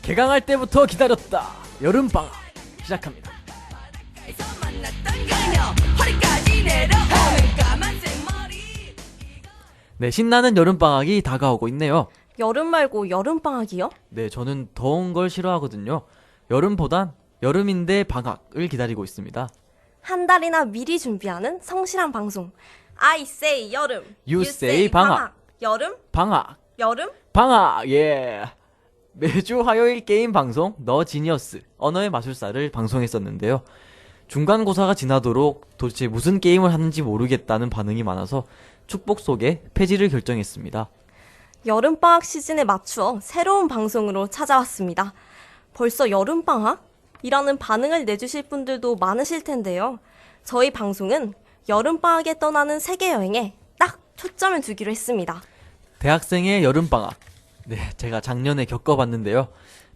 개강할 때부터 기다렸다. 여름방학 시작합니다. 네, 신나는 여름방학이 다가오고 있네요. 여름 말고 여름방학이요? 네, 저는 더운 걸 싫어하거든요. 여름보단 여름인데 방학을 기다리고 있습니다. 한 달이나 미리 준비하는 성실한 방송. I say 여름. You say 방학. 여름? 방학. 여름? 방학. 예. 매주 화요일 게임 방송 너 지니어스 언어의 마술사를 방송했었는데요. 중간고사가 지나도록 도대체 무슨 게임을 하는지 모르겠다는 반응이 많아서 축복 속에 폐지를 결정했습니다. 여름방학 시즌에 맞추어 새로운 방송으로 찾아왔습니다. 벌써 여름방학? 이라는 반응을 내주실 분들도 많으실 텐데요. 저희 방송은 여름방학에 떠나는 세계여행에 딱 초점을 두기로 했습니다. 대학생의 여름방학. 네, 제가 작년에 겪어봤는데요.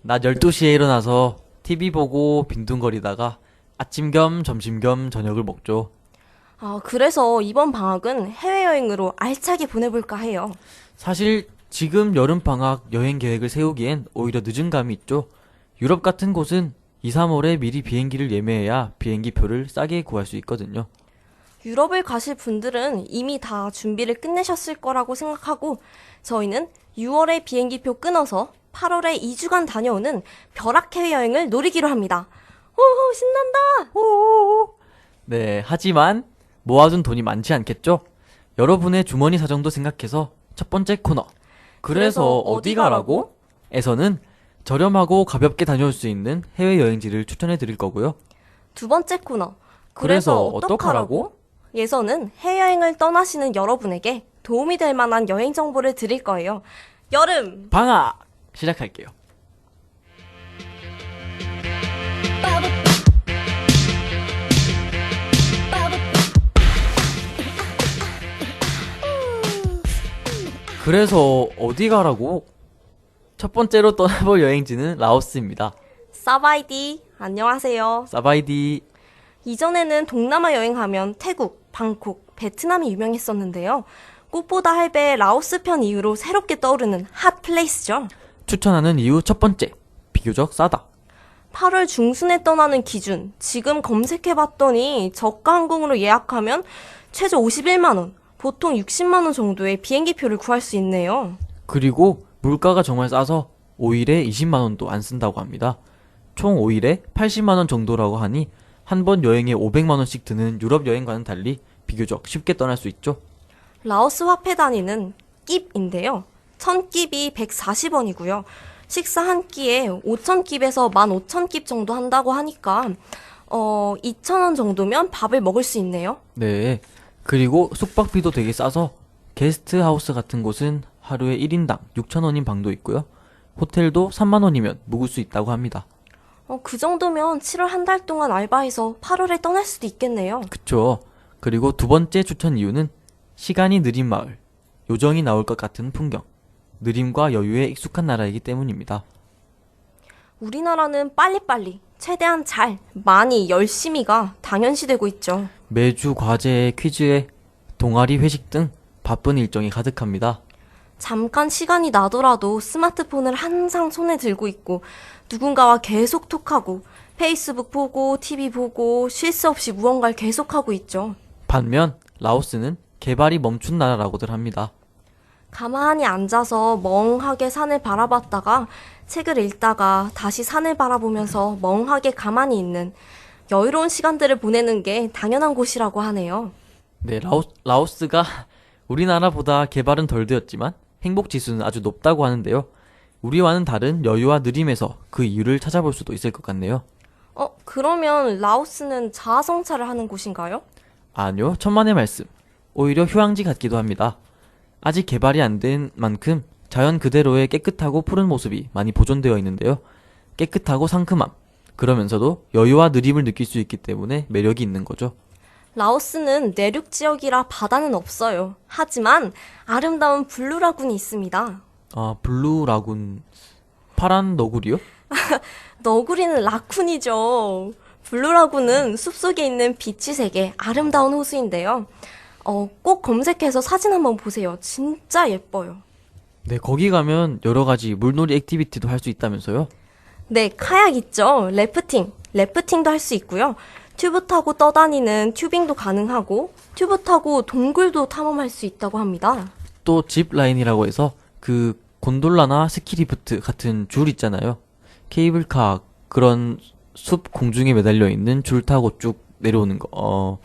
낮 12시에 일어나서 TV 보고 빈둥거리다가 아침 겸 점심 겸 저녁을 먹죠. 그래서 이번 방학은 해외여행으로 알차게 보내볼까 해요. 사실 지금 여름방학 여행 계획을 세우기엔 오히려 늦은 감이 있죠. 유럽 같은 곳은 2, 3월에 미리 비행기를 예매해야 비행기 표를 싸게 구할 수 있거든요. 유럽을 가실 분들은 이미 다 준비를 끝내셨을 거라고 생각하고 저희는 6월에 비행기표 끊어서 8월에 2주간 다녀오는 벼락 해외여행을 노리기로 합니다. 오호 신난다! 오오오. 네, 하지만 모아둔 돈이 많지 않겠죠? 여러분의 주머니 사정도 생각해서 첫 번째 코너 그래서 어디 가라고? 에서는 저렴하고 가볍게 다녀올 수 있는 해외여행지를 추천해 드릴 거고요. 두 번째 코너 그래서 어떡하라고? 예서는 해외여행을 떠나시는 여러분에게 도움이 될 만한 여행 정보를 드릴 거예요. 여름! 방학! 시작할게요. 그래서 어디 가라고? 첫 번째로 떠나볼 여행지는 라오스입니다. 사바이디, 안녕하세요. 사바이디. 이전에는 동남아 여행하면 태국, 방콕, 베트남이 유명했었는데요. 꽃보다 할배 라오스 편 이후로 새롭게 떠오르는 핫 플레이스죠. 추천하는 이유 첫 번째, 비교적 싸다. 8월 중순에 떠나는 기준, 지금 검색해봤더니 저가 항공으로 예약하면 최저 51만원, 보통 60만원 정도의 비행기표를 구할 수 있네요. 그리고 물가가 정말 싸서 5일에 20만원도 안 쓴다고 합니다. 총 5일에 80만원 정도라고 하니 한 번 여행에 500만원씩 드는 유럽 여행과는 달리 비교적 쉽게 떠날 수 있죠. 라오스 화폐 단위는 깁인데요. 1000깁이 140원이고요. 식사 한 끼에 5000깁에서 15,000깁 정도 한다고 하니까 2,000원 정도면 밥을 먹을 수 있네요. 네. 그리고 숙박비도 되게 싸서 게스트하우스 같은 곳은 하루에 1인당 6,000원인 방도 있고요. 호텔도 3만원이면 묵을 수 있다고 합니다. 그 정도면 7월 한 달 동안 알바해서 8월에 떠날 수도 있겠네요. 그쵸. 그리고 두 번째 추천 이유는 시간이 느린 마을, 요정이 나올 것 같은 풍경, 느림과 여유에 익숙한 나라이기 때문입니다. 우리나라는 빨리빨리, 최대한 잘, 많이, 열심히가 당연시되고 있죠. 매주 과제에 퀴즈에 동아리 회식 등 바쁜 일정이 가득합니다. 잠깐 시간이 나더라도 스마트폰을 항상 손에 들고 있고 누군가와 계속 톡하고 페이스북 보고 TV 보고 쉴 새 없이 무언가를 계속하고 있죠. 반면 라오스는 개발이 멈춘 나라라고들 합니다. 가만히 앉아서 멍하게 산을 바라봤다가 책을 읽다가 다시 산을 바라보면서 멍하게 가만히 있는 여유로운 시간들을 보내는 게 당연한 곳이라고 하네요. 네, 라오스가 우리나라보다 개발은 덜 되었지만 행복 지수는 아주 높다고 하는데요. 우리와는 다른 여유와 느림에서 그 이유를 찾아볼 수도 있을 것 같네요. 그러면 라오스는 자아성찰을 하는 곳인가요? 아니요, 천만의 말씀. 오히려 휴양지 같기도 합니다. 아직 개발이 안 된 만큼 자연 그대로의 깨끗하고 푸른 모습이 많이 보존되어 있는데요. 깨끗하고 상큼함, 그러면서도 여유와 느림을 느낄 수 있기 때문에 매력이 있는 거죠. 라오스는 내륙 지역이라 바다는 없어요. 하지만 아름다운 블루라군이 있습니다. 아, 블루 라군. 파란 너구리요? 너구리는 라쿤이죠. 블루라군은 숲속에 있는 빛이 세계 아름다운 호수인데요. 꼭 검색해서 사진 한번 보세요. 진짜 예뻐요. 네, 거기 가면 여러 가지 물놀이 액티비티도 할 수 있다면서요? 네, 카약 있죠. 래프팅도 할 수 있고요. 튜브 타고 떠다니는 튜빙도 가능하고, 튜브 타고 동굴도 탐험할 수 있다고 합니다. 또 집 라인이라고 해서 그 곤돌라나 스키리프트 같은 줄 있잖아요. 케이블카 그런 숲 공중에 매달려 있는 줄 타고 쭉 내려오는 거.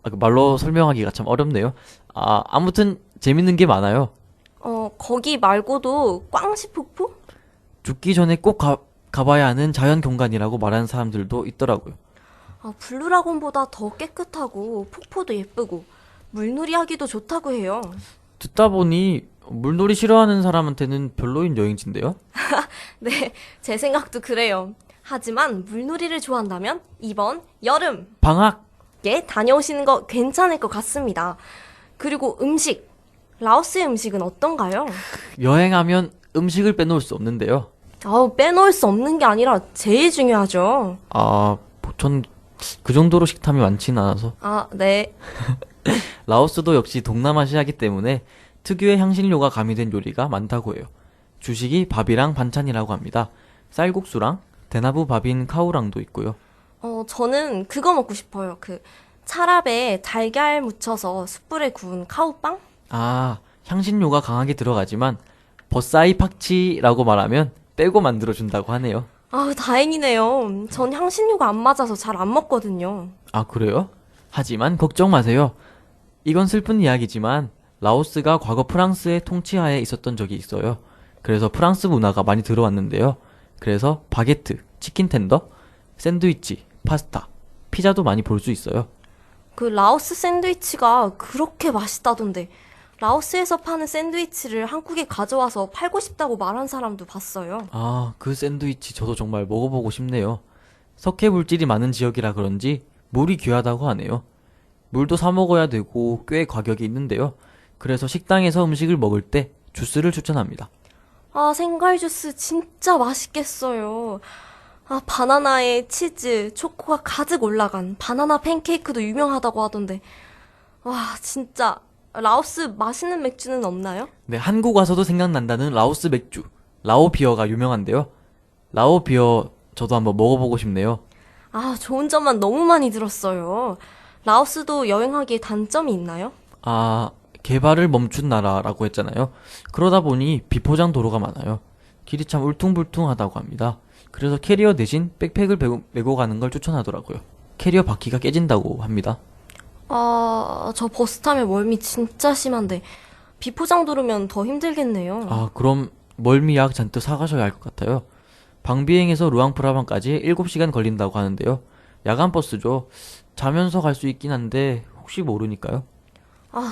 그 말로 설명하기가 참 어렵네요. 아무튼 재밌는 게 많아요. 거기 말고도 꽝시 폭포? 죽기 전에 꼭 가봐야 하는 자연 경관이라고 말하는 사람들도 있더라고요. 블루라곤보다 더 깨끗하고 폭포도 예쁘고 물놀이 하기도 좋다고 해요. 듣다 보니 물놀이 싫어하는 사람한테는 별로인 여행지인데요? 네, 제 생각도 그래요. 하지만 물놀이를 좋아한다면 이번 여름에 방학! 다녀오시는 거 괜찮을 것 같습니다. 그리고 라오스의 음식은 어떤가요? 여행하면 음식을 빼놓을 수 없는데요. 빼놓을 수 없는 게 아니라 제일 중요하죠. 전 그 정도로 식탐이 많지는 않아서. 네. 라오스도 역시 동남아시아이기 때문에 특유의 향신료가 가미된 요리가 많다고 해요. 주식이 밥이랑 반찬이라고 합니다. 쌀국수랑 대나무 밥인 카오랑도 있고요. 저는 그거 먹고 싶어요. 찰압에 달걀 묻혀서 숯불에 구운 카우빵? 향신료가 강하게 들어가지만 버사이 팍치라고 말하면 빼고 만들어준다고 하네요. 다행이네요. 전 향신료가 안 맞아서 잘 안 먹거든요. 그래요? 하지만 걱정 마세요. 이건 슬픈 이야기지만 라오스가 과거 프랑스의 통치하에 있었던 적이 있어요. 그래서 프랑스 문화가 많이 들어왔는데요. 그래서 바게트, 치킨 텐더, 샌드위치, 파스타, 피자도 많이 볼 수 있어요. 라오스 샌드위치가 그렇게 맛있다던데 라오스에서 파는 샌드위치를 한국에 가져와서 팔고 싶다고 말한 사람도 봤어요. 그 샌드위치 저도 정말 먹어보고 싶네요. 석회 물질이 많은 지역이라 그런지 물이 귀하다고 하네요. 물도 사 먹어야 되고 꽤 가격이 있는데요. 그래서 식당에서 음식을 먹을 때 주스를 추천합니다. 생과일 주스 진짜 맛있겠어요. 바나나에 치즈, 초코가 가득 올라간 바나나 팬케이크도 유명하다고 하던데. 진짜 라오스 맛있는 맥주는 없나요? 네, 한국 와서도 생각난다는 라오스 맥주, 라오비어가 유명한데요. 라오비어 저도 한번 먹어보고 싶네요. 좋은 점만 너무 많이 들었어요. 라오스도 여행하기에 단점이 있나요? 개발을 멈춘 나라라고 했잖아요. 그러다 보니 비포장 도로가 많아요. 길이 참 울퉁불퉁하다고 합니다. 그래서 캐리어 대신 백팩을 메고 가는 걸 추천하더라고요. 캐리어 바퀴가 깨진다고 합니다. 저 버스 타면 멀미 진짜 심한데 비포장 도로면 더 힘들겠네요. 그럼 멀미약 잔뜩 사가셔야 할 것 같아요. 방비행에서 루앙프라방까지 7시간 걸린다고 하는데요. 야간 버스죠. 자면서 갈 수 있긴 한데 혹시 모르니까요.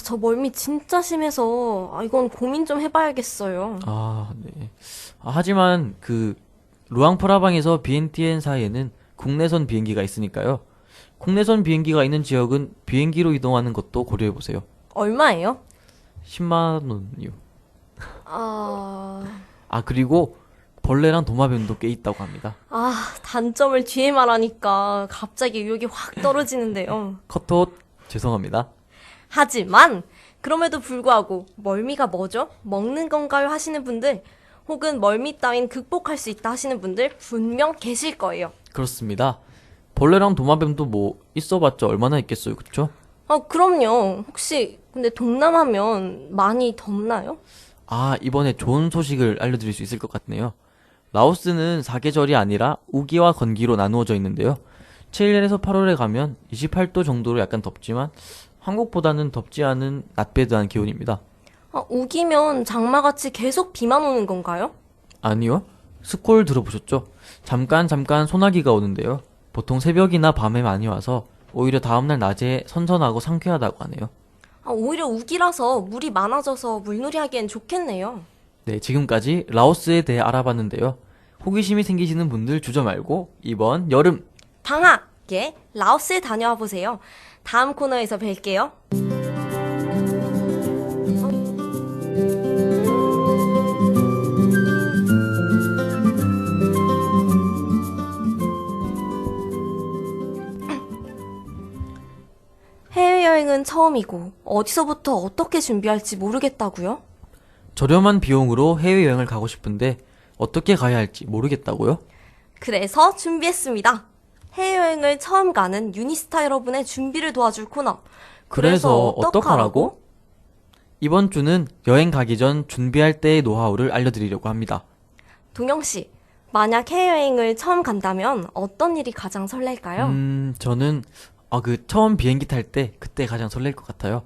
저 멀미 진짜 심해서 이건 고민 좀 해봐야겠어요. 네. 하지만 루앙프라방에서 비엔티엔 사이에는 국내선 비행기가 있으니까요. 국내선 비행기가 있는 지역은 비행기로 이동하는 것도 고려해보세요. 얼마예요? 10만 원이요. 그리고 벌레랑 도마뱀도 꽤 있다고 합니다. 단점을 뒤에 말하니까 갑자기 의욕이 확 떨어지는데요. 컷웃 죄송합니다. 하지만 그럼에도 불구하고 멀미가 뭐죠? 먹는 건가요? 하시는 분들 혹은 멀미 따윈 극복할 수 있다 하시는 분들 분명 계실 거예요. 그렇습니다. 벌레랑 도마뱀도 뭐 있어봤자 얼마나 있겠어요, 그쵸? 그럼요. 혹시 근데 동남아면 많이 덥나요? 이번에 좋은 소식을 알려드릴 수 있을 것 같네요. 라오스는 사계절이 아니라 우기와 건기로 나누어져 있는데요. 7월에서 8월에 가면 28도 정도로 약간 덥지만 한국보다는 덥지 않은 낫배드한 기온입니다. 우기면 장마같이 계속 비만 오는 건가요? 아니요. 스콜 들어보셨죠? 잠깐 소나기가 오는데요. 보통 새벽이나 밤에 많이 와서 오히려 다음날 낮에 선선하고 상쾌하다고 하네요. 오히려 우기라서 물이 많아져서 물놀이 하기엔 좋겠네요. 네, 지금까지 라오스에 대해 알아봤는데요. 호기심이 생기시는 분들 주저 말고 이번 여름 방학에 라오스에 다녀와 보세요. 다음 코너에서 뵐게요. 해외여행은 처음이고 어디서부터 어떻게 준비할지 모르겠다고요? 저렴한 비용으로 해외여행을 가고 싶은데 어떻게 가야 할지 모르겠다고요? 그래서 준비했습니다. 해외여행을 처음 가는 유니스타 여러분의 준비를 도와줄 코너. 그래서 어떡하라고? 이번 주는 여행 가기 전 준비할 때의 노하우를 알려드리려고 합니다. 동영 씨, 만약 해외여행을 처음 간다면 어떤 일이 가장 설렐까요? 저는 처음 비행기 탈 때 그때 가장 설렐 것 같아요.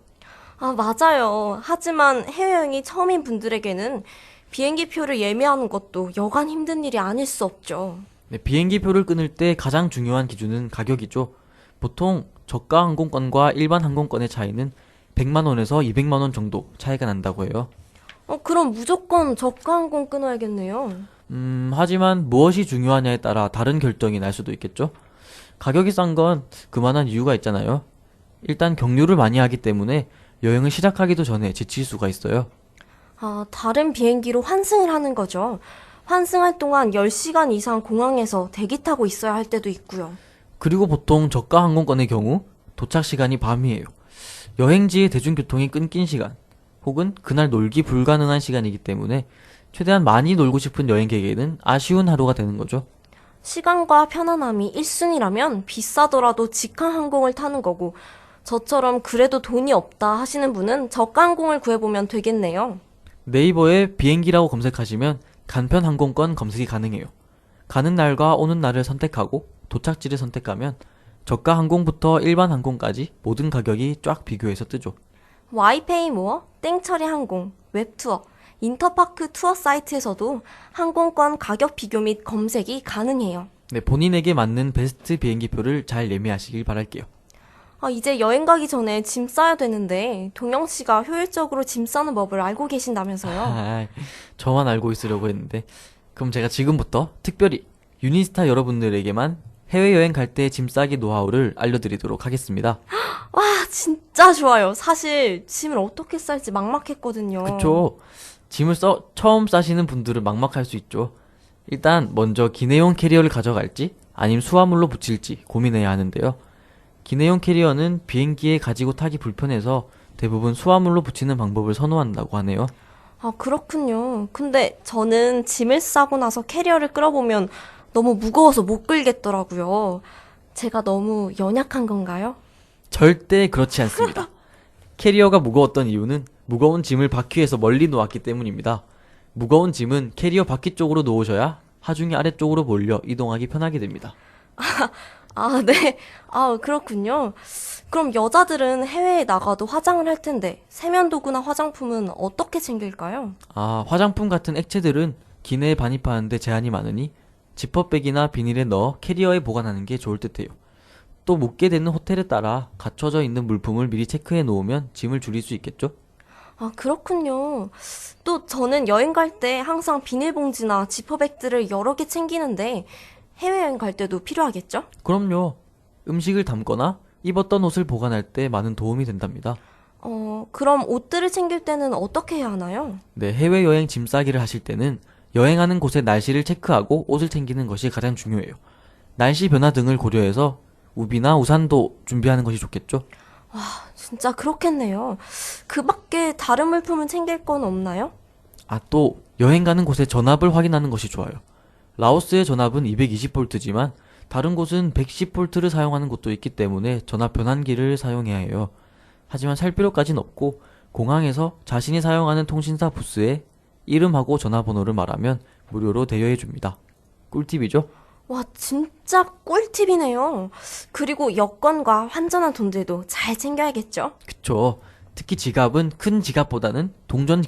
아, 맞아요. 하지만 해외여행이 처음인 분들에게는 비행기 표를 예매하는 것도 여간 힘든 일이 아닐 수 없죠. 네, 비행기 표를 끊을 때 가장 중요한 기준은 가격이죠. 보통 저가 항공권과 일반 항공권의 차이는 100만 원에서 200만 원 정도 차이가 난다고 해요. 그럼 무조건 저가 항공 끊어야겠네요. 하지만 무엇이 중요하냐에 따라 다른 결정이 날 수도 있겠죠? 가격이 싼 건 그만한 이유가 있잖아요. 일단 경유를 많이 하기 때문에 여행을 시작하기도 전에 지칠 수가 있어요. 아, 다른 비행기로 환승을 하는 거죠. 환승할 동안 10시간 이상 공항에서 대기 타고 있어야 할 때도 있고요. 그리고 보통 저가 항공권의 경우 도착 시간이 밤이에요. 여행지의 대중교통이 끊긴 시간, 혹은 그날 놀기 불가능한 시간이기 때문에 최대한 많이 놀고 싶은 여행객에게는 아쉬운 하루가 되는 거죠. 시간과 편안함이 1순위라면 비싸더라도 직항 항공을 타는 거고, 저처럼 그래도 돈이 없다 하시는 분은 저가 항공을 구해보면 되겠네요. 네이버에 비행기라고 검색하시면 간편 항공권 검색이 가능해요. 가는 날과 오는 날을 선택하고 도착지를 선택하면 저가 항공부터 일반 항공까지 모든 가격이 쫙 비교해서 뜨죠. 와이페이모어, 땡처리 항공, 웹투어, 인터파크 투어 사이트에서도 항공권 가격 비교 및 검색이 가능해요. 네, 본인에게 맞는 베스트 비행기표를 잘 예매하시길 바랄게요. 아, 이제 여행 가기 전에 짐 싸야 되는데 동영 씨가 효율적으로 짐 싸는 법을 알고 계신다면서요? 저만 알고 있으려고 했는데 그럼 제가 지금부터 특별히 유니스타 여러분들에게만 해외여행 갈 때 짐 싸기 노하우를 알려드리도록 하겠습니다. 와, 진짜 좋아요. 사실 짐을 어떻게 쌀지 막막했거든요. 그쵸? 짐을 처음 싸시는 분들은 막막할 수 있죠. 일단 먼저 기내용 캐리어를 가져갈지 아니면 수화물로 붙일지 고민해야 하는데요. 기내용 캐리어는 비행기에 가지고 타기 불편해서 대부분 수화물로 붙이는 방법을 선호한다고 하네요. 아, 그렇군요. 근데 저는 짐을 싸고 나서 캐리어를 끌어보면 너무 무거워서 못 끌겠더라고요. 제가 너무 연약한 건가요? 절대 그렇지 않습니다. 캐리어가 무거웠던 이유는 무거운 짐을 바퀴에서 멀리 놓았기 때문입니다. 무거운 짐은 캐리어 바퀴 쪽으로 놓으셔야 하중이 아래쪽으로 몰려 이동하기 편하게 됩니다. 아, 네. 아, 그렇군요. 그럼 여자들은 해외에 나가도 화장을 할 텐데 세면도구나 화장품은 어떻게 챙길까요? 화장품 같은 액체들은 기내에 반입하는데 제한이 많으니 지퍼백이나 비닐에 넣어 캐리어에 보관하는 게 좋을 듯해요. 또 묵게 되는 호텔에 따라 갖춰져 있는 물품을 미리 체크해 놓으면 짐을 줄일 수 있겠죠? 아, 그렇군요. 또 저는 여행 갈 때 항상 비닐봉지나 지퍼백들을 여러 개 챙기는데 해외여행 갈 때도 필요하겠죠? 그럼요. 음식을 담거나 입었던 옷을 보관할 때 많은 도움이 된답니다. 그럼 옷들을 챙길 때는 어떻게 해야 하나요? 네, 해외여행 짐 싸기를 하실 때는 여행하는 곳의 날씨를 체크하고 옷을 챙기는 것이 가장 중요해요. 날씨 변화 등을 고려해서 우비나 우산도 준비하는 것이 좋겠죠? 진짜 그렇겠네요. 그 밖에 다른 물품은 챙길 건 없나요? 또 여행 가는 곳의 전압을 확인하는 것이 좋아요. 라오스의 전압은 220V지만 다른 곳은 110V를 사용하는 곳도 있기 때문에 전압 변환기를 사용해야 해요. 하지만 살 필요까진 없고 공항에서 자신이 사용하는 통신사 부스에 이름하고 전화번호를 말하면 무료로 대여해줍니다. 꿀팁이죠? 와, 진짜 꿀팁이네요. 그리고 여권과 환전한 돈들도 잘 챙겨야겠죠? 그쵸. 특히 지갑은 큰 지갑보다는 동전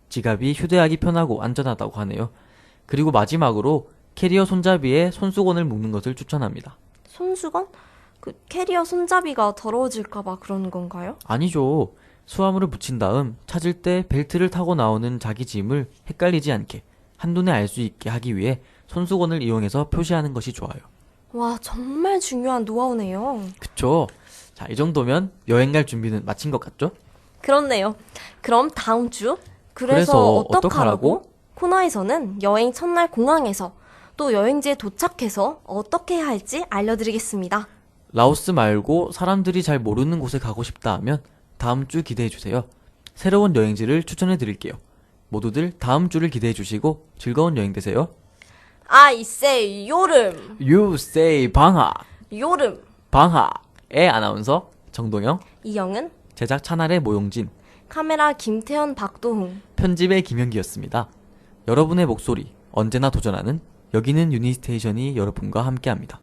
지갑이 휴대하기 편하고 안전하다고 하네요. 그리고 마지막으로 캐리어 손잡이에 손수건을 묶는 것을 추천합니다. 손수건? 그 캐리어 손잡이가 더러워질까봐 그러는 건가요? 아니죠. 수화물을 붙인 다음 찾을 때 벨트를 타고 나오는 자기 짐을 헷갈리지 않게 한눈에 알 수 있게 하기 위해 손수건을 이용해서 표시하는 것이 좋아요. 와, 정말 중요한 노하우네요. 그쵸? 자, 이 정도면 여행 갈 준비는 마친 것 같죠? 그렇네요. 그럼 다음 주 그래서 어떡하라고? 코너에서는 여행 첫날 공항에서 또 여행지에 도착해서 어떻게 해야 할지 알려드리겠습니다. 라오스 말고 사람들이 잘 모르는 곳에 가고 싶다 하면 다음 주 기대해 주세요. 새로운 여행지를 추천해 드릴게요. 모두들 다음 주를 기대해 주시고 즐거운 여행 되세요. I say 요름. You say 방학. 요름. 방학의 아나운서 정동영, 이영은, 제작 차날의 모용진, 카메라 김태현 박도훈. 편집의 김현기였습니다. 여러분의 목소리 언제나 도전하는 여기는 유니스테이션이 여러분과 함께합니다.